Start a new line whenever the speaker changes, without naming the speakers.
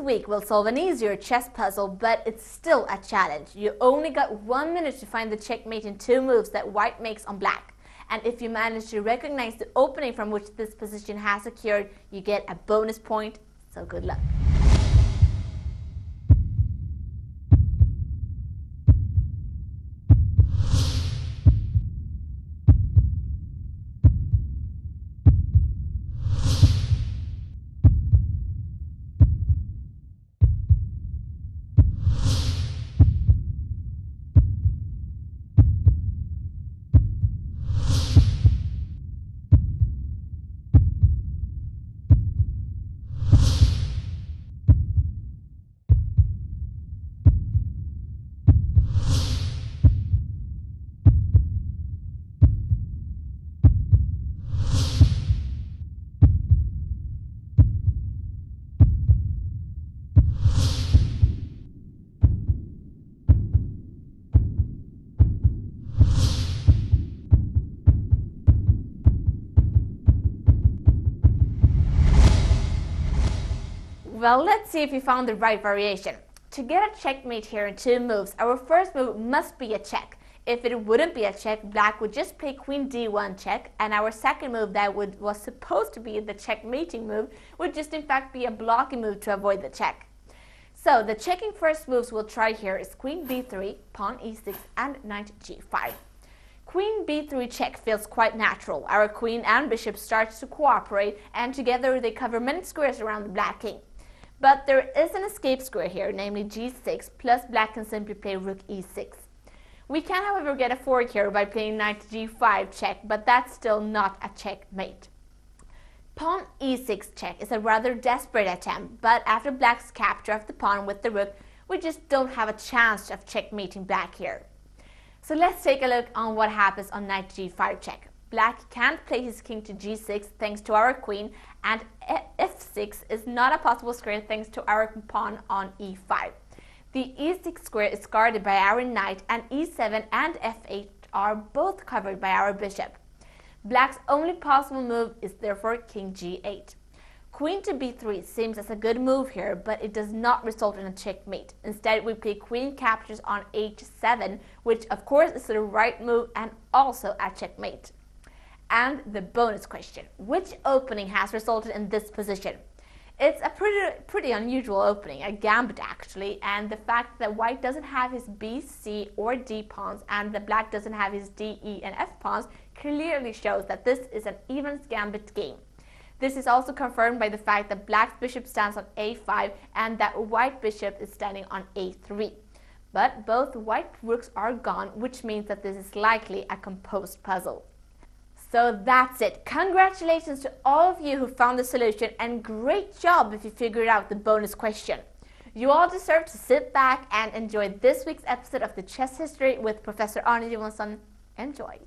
week we'll solve an easier chess puzzle, but it's still a challenge. You only got 1 minute to find the checkmate in 2 moves that white makes on black. And if you manage to recognize the opening from which this position has occurred, you get a bonus point, so good luck. Well, let's see if you found the right variation. To get a checkmate here in 2 moves, our first move must be a check. If it wouldn't be a check, black would just play queen d1 check, and our second move that was supposed to be the checkmating move would just in fact be a blocking move to avoid the check. So the checking first moves we'll try here is queen b3, pawn e6 and knight g5. Queen b3 check feels quite natural. Our queen and bishop starts to cooperate, and together they cover many squares around the black king. But there is an escape square here, namely g6, plus black can simply play rook e6. We can, however, get a fork here by playing knight g5 check, but that's still not a checkmate. Pawn e6 check is a rather desperate attempt, but after black's capture of the pawn with the rook, we just don't have a chance of checkmating black here. So let's take a look on what happens on knight g5 check. Black can't play his king to g6 thanks to our queen, and f6 is not a possible square thanks to our pawn on e5. The e6 square is guarded by our knight, and e7 and f8 are both covered by our bishop. Black's only possible move is therefore king g8. Queen to b3 seems as a good move here, but it does not result in a checkmate. Instead, we play queen captures on h7, which of course is the right move and also a checkmate. And the bonus question, which opening has resulted in this position? It's a pretty unusual opening, a gambit actually, and the fact that white doesn't have his b, c or d pawns and the black doesn't have his d, e and f pawns clearly shows that this is an even gambit game. This is also confirmed by the fact that black's bishop stands on a5 and that white bishop is standing on a3. But both white rooks are gone, which means that this is likely a composed puzzle. So that's it. Congratulations to all of you who found the solution, and great job if you figured out the bonus question. You all deserve to sit back and enjoy this week's episode of the Chess History with Professor Arne Johansson. Enjoy!